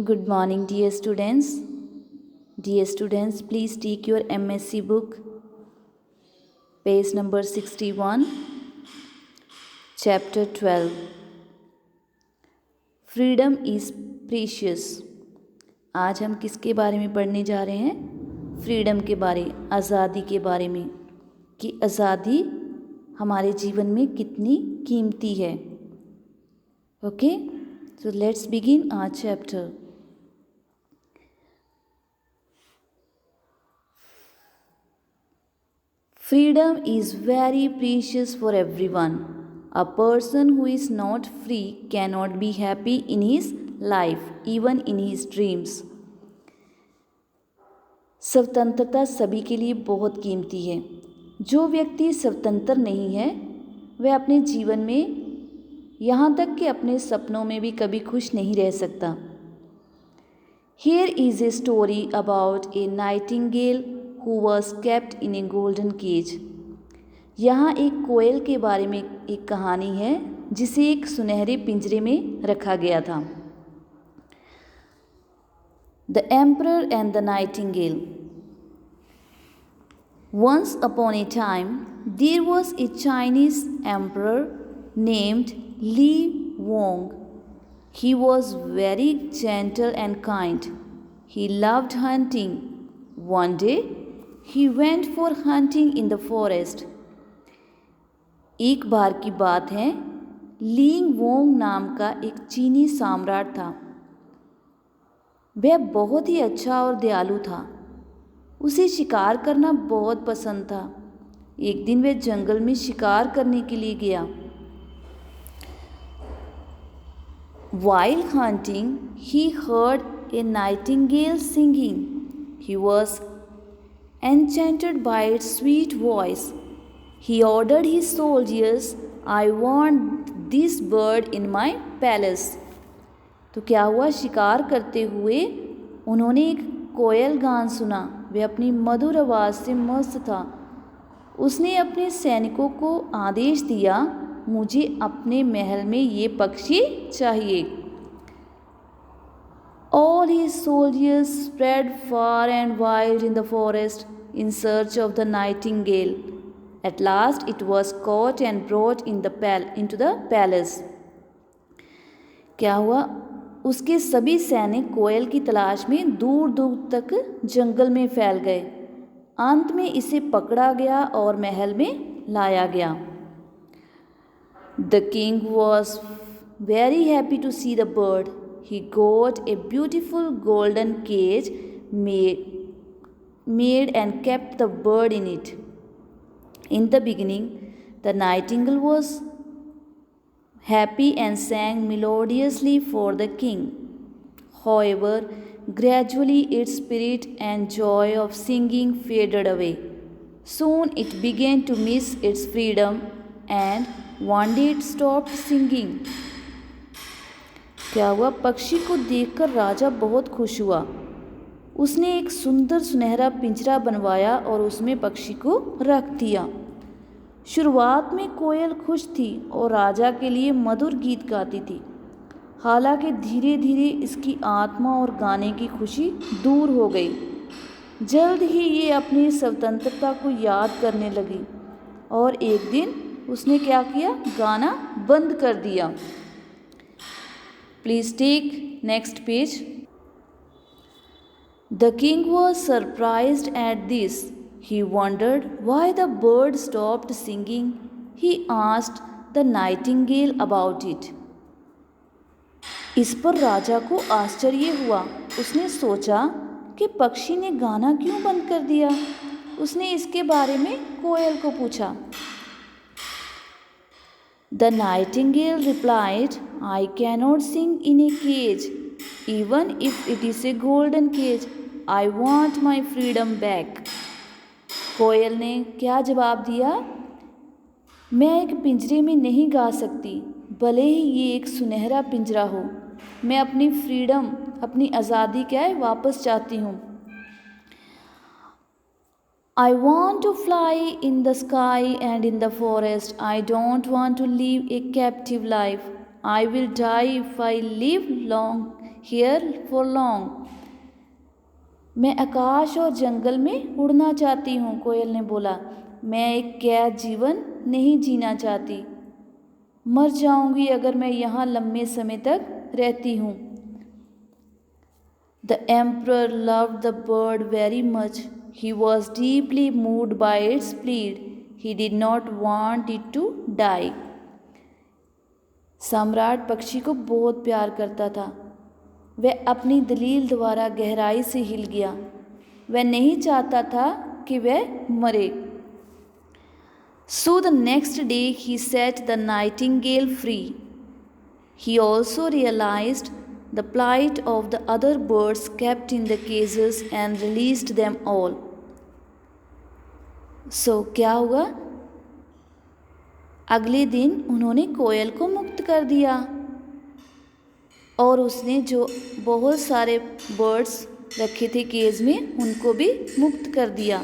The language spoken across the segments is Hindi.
Good morning, dear students. Dear students, please take your MSc book, page number 61, chapter 12. Freedom is precious. आज हम किसके बारे में पढ़ने जा रहे हैं? फ्रीडम के बारे, आज़ादी के बारे में, कि आज़ादी हमारे जीवन में कितनी कीमती है. Okay, so let's begin our chapter. Freedom is very precious for everyone. A person who is not free cannot be happy in his life, even in his dreams. स्वतंत्रता सभी के लिए बहुत कीमती है. जो व्यक्ति स्वतंत्र नहीं है वह अपने जीवन में यहाँ तक कि अपने सपनों में भी कभी खुश नहीं रह सकता. Here is a story about a nightingale who was kept in a golden cage. यहाँ एक कोयल के बारे में एक कहानी है जिसे एक सुनहरे पिंजरे में रखा गया था. The Emperor and the Nightingale. Once upon a time, there was a Chinese emperor named Li Wong. He was very gentle and kind. He loved hunting. One day, he went for hunting in the forest. एक बार की बात है, लींग वोंग नाम का एक चीनी सम्राट था. वह बहुत ही अच्छा और दयालु था. उसे शिकार करना बहुत पसंद था. एक दिन वह जंगल में शिकार करने के लिए गया. While hunting, he heard a nightingale singing. He was enchanted by its sweet voice. He ordered his soldiers, I want this bird in my palace. तो क्या हुआ, शिकार करते हुए उन्होंने एक कोयल गान सुना. वह अपनी मधुर आवाज़ से मस्त था. उसने अपने सैनिकों को आदेश दिया, मुझे अपने महल में ये पक्षी चाहिए. All his soldiers spread far and wide in the forest in search of the nightingale. At last it was caught and brought into the palace. क्या हुआ, उसके सभी सैनिक कोयल की तलाश में दूर दूर तक जंगल में फैल गए. अंत में इसे पकड़ा गया और महल में लाया गया. The king was very happy to see the bird. He got a beautiful golden cage made and kept the bird in it. In the beginning, the nightingale was happy and sang melodiously for the king. However, gradually its spirit and joy of singing faded away. Soon it began to miss its freedom and one day it stopped singing. क्या हुआ, पक्षी को देखकर राजा बहुत खुश हुआ. उसने एक सुंदर सुनहरा पिंजरा बनवाया और उसमें पक्षी को रख दिया. शुरुआत में कोयल खुश थी और राजा के लिए मधुर गीत गाती थी. हालांकि धीरे धीरे इसकी आत्मा और गाने की खुशी दूर हो गई. जल्द ही ये अपनी स्वतंत्रता को याद करने लगी और एक दिन उसने क्या किया, गाना बंद कर दिया. Please take next page. The king was surprised at this. He wondered why the bird stopped singing. He asked the nightingale about it. इस पर राजा को आश्चर्य हुआ. उसने सोचा कि पक्षी ने गाना क्यों बंद कर दिया. उसने इसके बारे में कोयल को पूछा. The nightingale replied, I cannot sing in a cage, even if it is a golden cage. I want my freedom back. कोयल ने क्या जवाब दिया, मैं एक पिंजरे में नहीं गा सकती, भले ही ये एक सुनहरा पिंजरा हो. मैं अपनी फ्रीडम, अपनी आज़ादी क्या है, वापस चाहती हूँ. I want to fly in the sky and in the forest. I don't want to live a captive life. I will die if I live long here for long. मैं आकाश और जंगल में उड़ना चाहती हूँ, कोयल ने बोला। मैं एक कैद जीवन नहीं जीना चाहती। मर जाऊंगी अगर मैं यहाँ लंबे समय तक रहती हूँ। The emperor loved the bird very much. He was deeply moved by its plead. He did not want it to die. सम्राट पक्षी को बहुत प्यार करता था। वह अपनी दलील द्वारा गहराई से हिल गया। वह नहीं चाहता था कि वह मरे। So the next day he set the nightingale free. He also realized the plight of the other birds kept in the cages and released them all. So क्या हुआ? अगले दिन उन्होंने कोयल को मुक्त कर दिया और उसने जो बहुत सारे बर्ड्स रखे थे केज में उनको भी मुक्त कर दिया।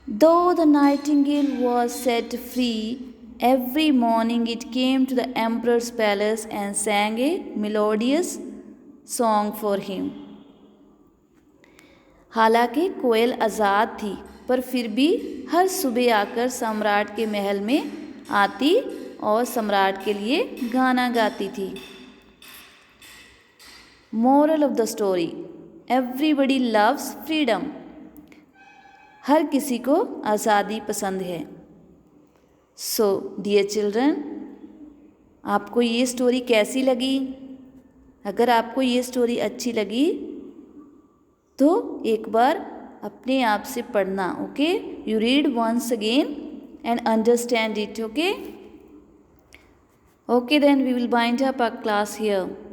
Though the nightingale was set free, every morning it came to the emperor's palace and sang a melodious song for him. हालांकि कोयल आज़ाद थी, पर फिर भी हर सुबह आकर सम्राट के महल में आती और सम्राट के लिए गाना गाती थी। Moral of the story: Everybody loves freedom. हर किसी को आज़ादी पसंद है। सो डियर चिल्ड्रन, आपको ये स्टोरी कैसी लगी? अगर आपको ये स्टोरी अच्छी लगी तो एक बार अपने आप से पढ़ना, okay? You read once again and understand it, okay? Okay, then we will bind up our class here.